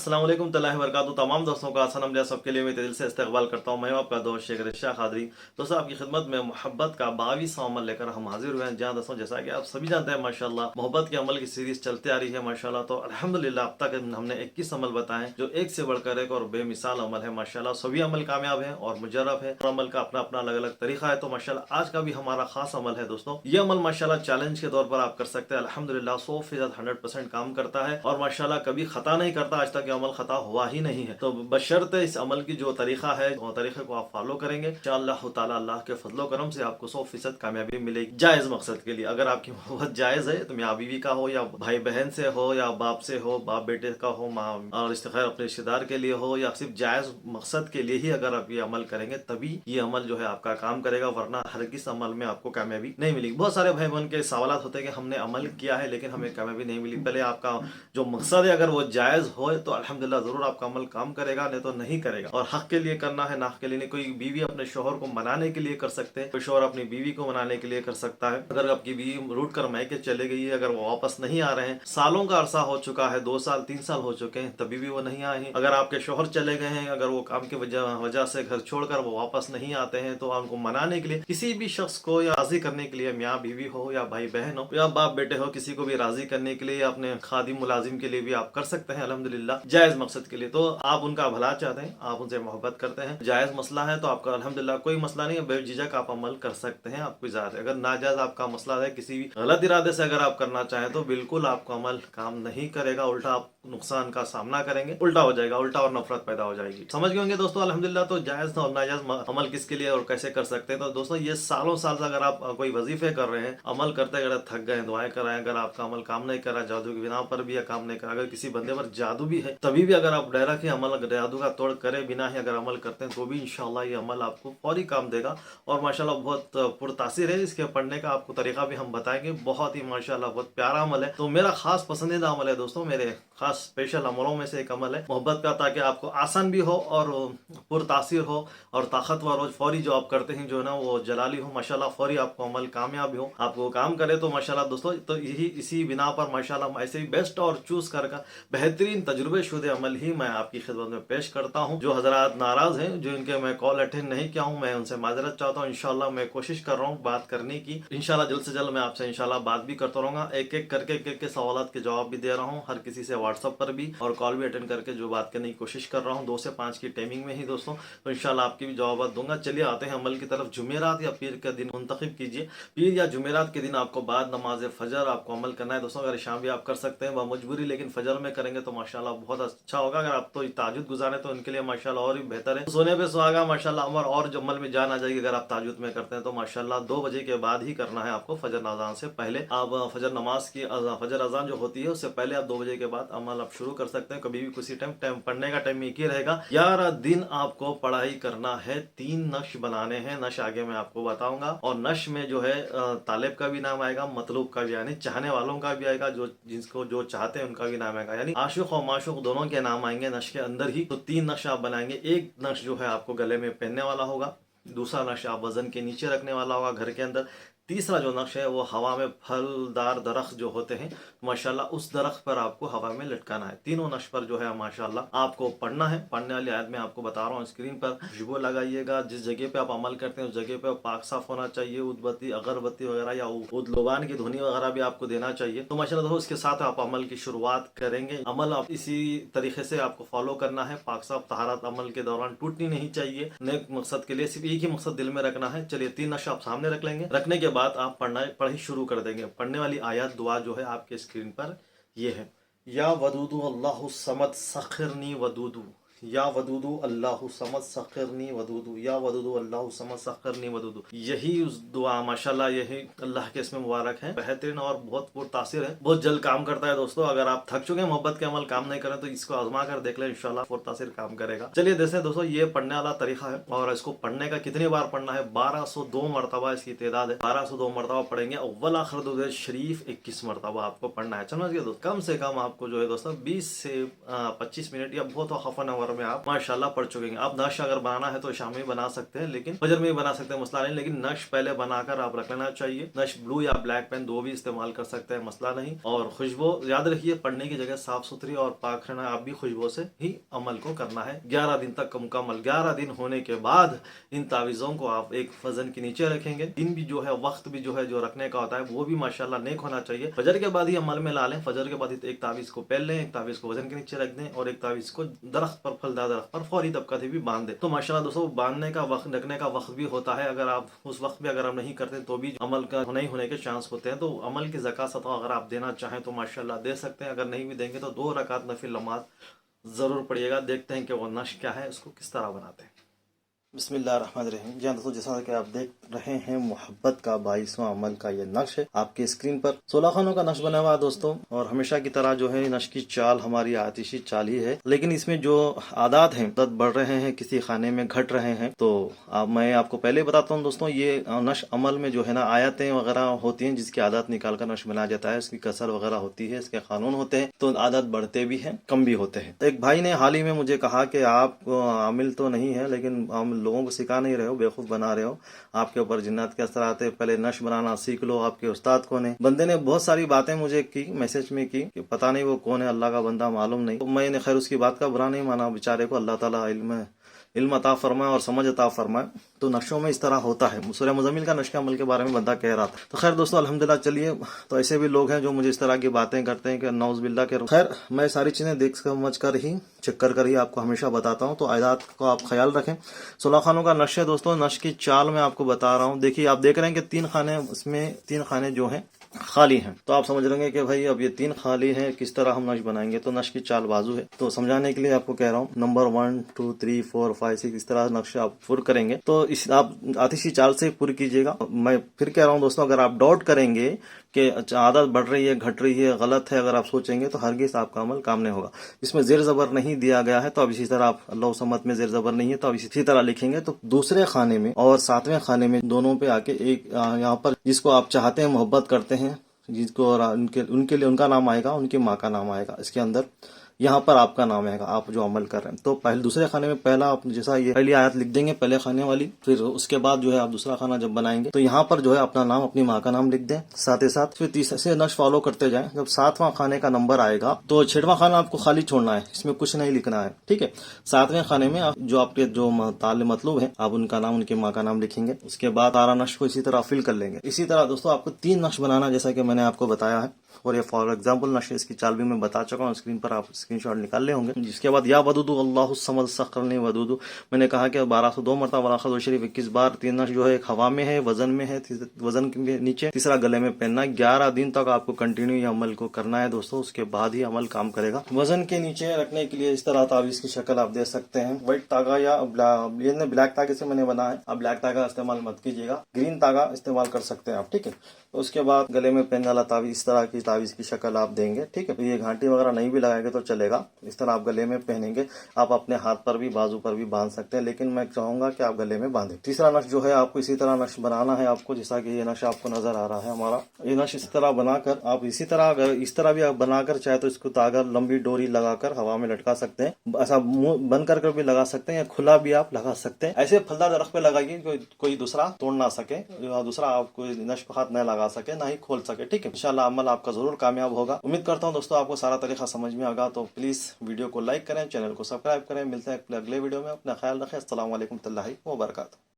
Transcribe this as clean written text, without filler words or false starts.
अस्सलाम वालेकुम तल्लाहि वबरकातुहू। तमाम दोस्तों का सलाम लिया, सबके लिए मैं दिल से इस्तकबाल करता हूँ। मैं हूँ आपका दोस्त शेख रिशा खादरी। दोस्तों आपकी खिदमत में मोहब्बत का 22वां अमल लेकर हम हाजिर हुए हैं। जहाँ दोस्तों जैसा कि आप सभी जानते हैं माशाल्लाह मोहब्बत के अमल की सीरीज चलती आ रही है माशाल्लाह। तो अल्हम्दुलिल्लाह अब तक हमने 21 अमल बताए जो एक से बढ़कर एक और बेमिसाल अमल है माशाल्लाह। सभी अमल कामयाब है और मुजर्रब है। अमल का अपना अपना अलग अलग तरीका है। तो माशाल्लाह आज का भी हमारा खास अमल है दोस्तों। ये अमल माशाल्लाह चैलेंज के तौर पर आप कर सकते हैं। अल्हम्दुलिल्लाह 100% 100% काम करता है और माशाल्लाह कभी खता नहीं करता। आज तक ये अमल खता हुआ ही नहीं है। तो बशर्ते इस अमल की जो तरीका है वो तरीके को आप फॉलो करेंगे इंशाअल्लाह ताला अल्लाह के फजलो करम से आपको 100% कामयाबी मिलेगी जायज मकसद के लिए। अगर आपकी मोहब्बत जायज है तो मियाँ बीवी का हो या भाई बहन से हो या बाप से हो, बाप बेटे का हो, माँ और खैर अपने रिश्तेदार के लिए हो, या सिर्फ जायज मकसद के लिए ही अगर आप ये अमल करेंगे तभी ये अमल जो है आपका काम करेगा, वरना हर किस अमल में आपको कामयाबी नहीं मिलेगी। बहुत सारे भाई बहन के सवाल होते हैं कि हमने अमल किया है लेकिन हमें कामयाबी नहीं मिली। पहले आपका जो मकसद है अगर वो जायज हो तो अल्हम्दुलिल्लाह जरूर आपका अमल काम करेगा, नहीं तो नहीं करेगा। और हक के लिए करना है, नाक के लिए नहीं। कोई बीवी अपने शोहर को मनाने के लिए कर सकते हैं, कोई शोहर अपनी बीवी को मनाने के लिए कर सकता है। अगर आपकी बीवी रूठ कर मैके चले गई है, अगर वो वापस नहीं आ रहे हैं, सालों का अरसा हो चुका है, 2 साल 3 साल हो चुके हैं, तभी भी वो नहीं आए हैं। अगर आपके शोहर चले गए हैं, अगर वो काम की वजह से घर छोड़कर वो वापस नहीं आते हैं, तो उनको मनाने के लिए किसी भी शख्स को या राजी करने के लिए, मियाँ बीवी हो या भाई बहन हो या बाप बेटे हो, किसी को भी राजी करने के लिए या अपने खादिम मुलाजिम के लिए भी आप कर सकते हैं अल्हम्दुलिल्लाह जायज मकसद के लिए। तो आप उनका भला चाहते हैं, आप उनसे मोहब्बत करते हैं, जायज मसला है तो आपका अल्हम्दुलिल्लाह कोई मसला नहीं है, बेझिझक आप अमल कर सकते हैं। आपको इजाजत है। अगर नाजायज आपका मसला है, किसी भी गलत इरादे से अगर आप करना चाहें तो बिल्कुल आपका अमल काम नहीं करेगा, उल्टा आप नुकसान का सामना करेंगे, उल्टा हो जाएगा, उल्टा और नफरत पैदा हो जाएगी। समझ गए होंगे दोस्तों अल्हम्दुलिल्लाह। तो जायज और नाजायज अमल किसके लिए और कैसे कर सकते हैं। तो दोस्तों ये सालों साल से अगर आप कोई वजीफे कर रहे हैं, अमल करते करते थक गए, दुआएं कर रहे हैं, अगर आपका अमल काम नहीं कर रहा, जादू की बिना पर भी काम नहीं कर रहा, अगर किसी बंदे पर जादू भी है तभी भी अगर आप डायरेक्ट ही अमल जादू का तोड़ करे बिना ही अगर अमल करते हैं तो भी इंशाल्लाह ये अमल आपको फौरी काम देगा। और माशाल्लाह बहुत पुरतासीर है। इसके पढ़ने का आपको तरीका भी हम बताएंगे। बहुत ही माशाल्लाह बहुत प्यारा अमल है। तो मेरा खास पसंदीदा अमल है दोस्तों, मेरे खास स्पेशल अमलों में से एक अमल है मोहब्बत का, ताकि आपको आसान भी हो और पुरतासीर हो और ताकतवर हो। फौरी जो आप करते हैं जो है ना वो जलाली हो माशाल्लाह, फौरी आपको अमल कामयाबी हो, आपको काम करे तो माशाल्लाह दोस्तों। तो यही इसी बिना पर माशाल्लाह ऐसे ही बेस्ट और चूज कर बेहतरीन तजुर्बे शुदे अमल ही मैं आपकी खिदमत में पेश करता हूं। जो हजरात नाराज हैं, जो इनके मैं कॉल अटेंड नहीं किया हूं, मैं उनसे माजरत चाहता हूं। इंशाल्लाह मैं कोशिश कर रहा हूं बात करने की, इंशाल्लाह जल्द से जल्द मैं आपसे इंशाल्लाह बात भी करता रहूंगा। एक एक करके एक सवाल के जवाब भी दे रहा हूँ, हर किसी से व्हाट्सअप पर भी और कॉल भी अटेंड करके जो बात करने की कोशिश कर रहा हूँ 2 से 5 की टाइमिंग में ही दोस्तों। तो इंशाल्लाह आपकी भी जवाब दूंगा। चलिए आते हैं अमल की तरफ। जुमेरात या पीर का दिन मुंतखब कीजिए। पीर या जुमेरात के दिन आपको बाद नमाज फजर आपको अमल करना है दोस्तों। अगर शाम भी आप कर सकते हैं बमजबूरी, लेकिन फजर में करेंगे तो माशाल्लाह बहुत अच्छा होगा। अगर आप तो ताजुद गुजारे तो उनके लिए माशाल्लाह और भी बेहतर है। सोने पे सुहागा माशाल्लाह अमर और जो अमल में जान आ जाएगी। अगर आप ताजुद में करते हैं तो माशाल्लाह 2 बजे के बाद ही करना है आपको, फजर अजान से पहले। आप फजर नमाज की फजर अजान जो होती है उससे पहले आप 2 बजे के बाद अमल आप शुरू कर सकते हैं। कभी भी किसी टाइम पढ़ने का टाइम एक ही रहेगा। 11 दिन आपको पढ़ाई करना है। 3 नक्श बनाने हैं। नक्श आगे मैं आपको बताऊंगा। और नक्श में जो है तालिब का भी नाम आएगा, मतलूब का भी यानी चाहने वालों का भी आएगा, जो जिसको जो चाहते हैं उनका भी नाम आएगा, यानी आशिक और माशुक दोनों के नाम आएंगे नक्श के अंदर ही। तो 3 नक्श आप बनाएंगे। एक नक्श जो है आपको गले में पहनने वाला होगा, दूसरा नक्श आप वजन के नीचे रखने वाला होगा घर के अंदर, तीसरा जो नक्श है वो हवा में फलदार दरख्त जो होते हैं माशाल्लाह उस दरख्त पर आपको हवा में लटकाना है। तीनों नक्श पर जो है माशाल्लाह आपको पढ़ना है। पढ़ने वाली आयत में आपको बता रहा हूँ स्क्रीन पर। खुशबू लगाइएगा। जिस जगह पे आप अमल करते हैं उस जगह पे पाक साफ होना चाहिए। उदबत्ती अगरबत्ती वगैरह या उदलोबान की धुनी वगैरह भी आपको देना चाहिए। तो माशाल्लाह दोस्तों इसके साथ आप अमल की शुरुआत करेंगे। अमल आप इसी तरीके से आपको फॉलो करना है। पाक साफ तहारत अमल के दौरान टूटनी नहीं चाहिए। नेक मकसद के लिए सिर्फ एक ही मकसद दिल में रखना है। चलिए 3 नक्श आप सामने रख लेंगे। रखने के बाद आप पढ़ी शुरू कर देंगे। पढ़ने वाली आयत दुआ जो है आपके स्क्रीन पर ये है, या वदूदु अल्लाहु समद सखिरनी वदूदु, या वदूदु अल्लाहु समद सखिरनी वदूदु, या वदूदु अल्लाहु समद सखिरनी वदूदु। यही उस दुआ माशाल्लाह यही अल्लाह के इसमें मुबारक है, बेहतरीन और बहुत पुरतासीर है, बहुत जल्द काम करता है दोस्तों। अगर आप थक चुके हैं मोहब्बत के अमल काम नहीं करें तो इसको आजमा कर देख लें, इंशाल्लाह पुरतासीर काम करेगा। चलिए देखते दोस्तों ये पढ़ने वाला तरीका है और इसको पढ़ने का कितनी बार पढ़ना है। 1202 मरतबा इसकी तादाद है। 1202 मरतबा पढ़ेंगे। अव्वल आखिर दुरूद शरीफ 21 मरतबा आपको पढ़ना है। समझ गए दोस्तों। कम से कम आपको जो है दोस्तों 20 से 25 मिनट या बहुत हाफ एन आवर उम्र में आप माशाल्लाह पढ़ चुके हैं। आप नक्श अगर बनाना है तो शाम में बना सकते हैं, लेकिन फजर में भी बना सकते हैं, मसला नहीं, लेकिन नक्श पहले बनाकर आप रख लेना चाहिए। नक्श ब्लू या ब्लैक पेन दो भी इस्तेमाल कर सकते हैं, मसला नहीं। और खुशबू याद रखिए, पढ़ने की जगह साफ सुथरी और पाक रहना, आप भी खुशबू से ही अमल को करना है 11 दिन तक मुकम्मल। 11 दिन होने के बाद इन तावीज़ों को आप एक वजन के नीचे रखेंगे। दिन भी जो है, वक्त भी जो है जो रखने का होता है वो भी माशाल्लाह नेक होना चाहिए। फजर के बाद ही अमल में ला लें। फजर के बाद एक तावीज को पहन लें, एक तावीज को वजन के नीचे रख दें और एक तावीज को दरख्त पर, फलदार दरख्त पर फौरी तबका भी बांध दें। तो माशाल्लाह दोस्तों, बांधने का वक्त, रखने का वक्त भी होता है। अगर आप उस वक्त भी अगर आप नहीं करते तो भी अमल का नहीं होने के चांस होते हैं। तो अमल की ज़कात सदका अगर आप देना चाहें तो माशाल्लाह दे सकते हैं। अगर नहीं भी देंगे तो 2 रकात नफिल नमाज जरूर पड़िएगा। देखते हैं कि वो नक्श क्या है, उसको किस तरह बनाते हैं। बिस्मिल्लाहिर्रहमानिर्रहीम। जी दोस्तों, जैसा कि आप देख रहे हैं, मोहब्बत का 22वां अमल का ये नक्श है। आपके स्क्रीन पर 16 खानों का नक्श बना हुआ है दोस्तों। और हमेशा की तरह जो है नक्श की चाल हमारी आतिशी चाल ही है, लेकिन इसमें जो आदात हैं तद बढ़ रहे हैं, किसी खाने में घट रहे हैं। तो मैं आपको पहले बताता हूँ दोस्तों, ये नक्श अमल में जो है ना आयतें वगैरह होती हैं जिसकी आदत निकाल कर नक्श बनाया जाता है। इसकी कसर वगैरह होती है, इसके कानून होते हैं, तो आदत बढ़ते भी हैं, कम भी होते हैं। एक भाई ने हाल ही में मुझे कहा कि आप आमिल तो नहीं है, लेकिन लोगों को सिखा नहीं रहे हो, बेवकूफ बना रहे हो, आपके ऊपर जिन्नात के असर आते, पहले नक्श बनाना सीख लो। आपके उस्ताद कौन है? बंदे ने बहुत सारी बातें मुझे की, मैसेज में की कि पता नहीं वो कौन है, अल्लाह का बंदा मालूम नहीं। तो मैंने खैर उसकी बात का बुरा नहीं माना, बेचारे को अल्लाह ताला इल्म अता फरमाए और समझ अता फरमाए। तो नक्शों में इस तरह होता है। सूरह मुज़म्मिल का नक्श के अमल के बारे में बंदा कह रहा था। तो खैर दोस्तों, अल्हम्दुलिल्लाह, चलिए, तो ऐसे भी लोग हैं जो मुझे इस तरह की बातें करते हैं कि नौज़ बिल्लाह के। खैर, मैं सारी चीजें देख समझ कर ही, चेक कर ही आपको हमेशा बताता हूँ। तो आयदात को आप ख्याल रखें। 16 खानों का नक्श है दोस्तों। नक्श की चाल मैं आपको बता रहा हूँ। देखिए, आप देख रहे हैं कि 3 खाने, उसमें 3 खाने जो हैं खाली हैं। तो आप समझ रहे कि भाई अब ये 3 खाली हैं, किस तरह हम नक्श बनाएंगे। तो नक्श की चाल बाजू है, तो समझाने के लिए आपको कह रहा हूँ। नंबर 1 2 3 4 5 6 इस तरह नक्शे आप पुर करेंगे। तो इस आप आतिशी चाल से पुर कीजिएगा। मैं फिर कह रहा हूँ दोस्तों, अगर आप डाउट करेंगे कि आदत बढ़ रही है, घट रही है, गलत है, अगर आप सोचेंगे तो हरगिज आपका अमल काम नहीं होगा। इसमें जेर जबर नहीं दिया गया है, तो अब इसी तरह आप अल्लाह समत में जेर जबर नहीं है, तो अब इसी तरह लिखेंगे। तो दूसरे खाने में और 7वें खाने में दोनों पे आके एक यहाँ पर जिसको आप चाहते हैं, मोहब्बत करते हैं, जिसको और उनके लिए उनका नाम आएगा, उनकी माँ का नाम आएगा इसके अंदर। यहाँ पर आपका नाम आएगा, आप जो अमल कर रहे हैं। तो पहले दूसरे खाने में पहला आप जैसा ये पहली आयत लिख देंगे पहले खाने वाली, फिर उसके बाद जो है आप दूसरा खाना जब बनाएंगे तो यहाँ पर जो है अपना नाम, अपनी माँ का नाम लिख दें, साथ ही साथ फिर तीसरे नक्श फॉलो करते जाएं। जब 7वां खाने का नंबर आएगा तो 6वां खाना आपको खाली छोड़ना है, इसमें कुछ नहीं लिखना है, ठीक है। 7वें खाने में आप जो आपके जो ताले मतलूब है, आप उनका नाम, उनकी माँ का नाम लिखेंगे। उसके बाद 12 नक्श को इसी तरह फिल कर लेंगे। इसी तरह दोस्तों आपको 3 नक्श बनाना, जैसा कि मैंने आपको बताया है। और ये फॉर एग्जाम्पल नक्श, इसकी चाल भी मैं बता चुका हूँ, स्क्रीन पर आप स्क्रीनशॉट निकाल ले होंगे। जिसके बाद या वदूदू अल्लाहु समद सखरनी वदूदू, मैंने कहा कि 1202 मरतबा वलाखद शरीफ 21 बार। 3 नक्श जो है एक हवा में है, वजन में है, वजन के नीचे, तीसरा गले में पहनना। 11 दिन तक आपको कंटिन्यू ये अमल को करना है दोस्तों, उसके बाद ही अमल काम करेगा। वजन के नीचे रखने के लिए इस तरह तावीज की शक्ल आप दे सकते हैं। व्हाइट तागा या ब्लैक तागे से मैंने बनाया है, आप ब्लैक तागा इस्तेमाल मत कीजिएगा, ग्रीन तागा इस्तेमाल कर सकते हैं आप, ठीक है। उसके बाद गले में पहनने वाला तावीज, इस तरह की तावीज की शक्ल आप देंगे, ठीक है। तो ये घंटी वगैरह नहीं भी लगाएंगे तो चलेगा, इस तरह आप गले में पहनेंगे। आप अपने हाथ पर भी, बाजू पर भी बांध सकते हैं, लेकिन मैं चाहूंगा कि आप गले में बांधें। तीसरा नक्श जो है आपको इसी तरह नक्श बनाना है आपको, जैसा कि ये नक्श आपको नजर आ रहा है हमारा। ये नक्श इस तरह बनाकर आप इसी तरह, अगर इस तरह भी आप बनाकर चाहे तो इसको तागा लंबी डोरी लगाकर हवा में लटका सकते हैं, ऐसा मुंह बंद कर भी लगा सकते हैं, या खुला भी आप लगा सकते हैं। ऐसे फलदार दरख्त पे लगाइए कोई दूसरा तोड़ ना सके, दूसरा आप कोई नक्श को हाथ न लगा सके, ना ही खोल सके, ठीक है। इंशाल्लाह अमल आपका जरूर कामयाब होगा। उम्मीद करता हूँ दोस्तों आपको सारा तरीका समझ में आएगा। तो प्लीज वीडियो को लाइक करें, चैनल को सब्सक्राइब करें। मिलते हैं अगले वीडियो में, अपना ख्याल रखें। अस्सलाम वालेकुम वरहमतुल्लाहि वबरकातुहू।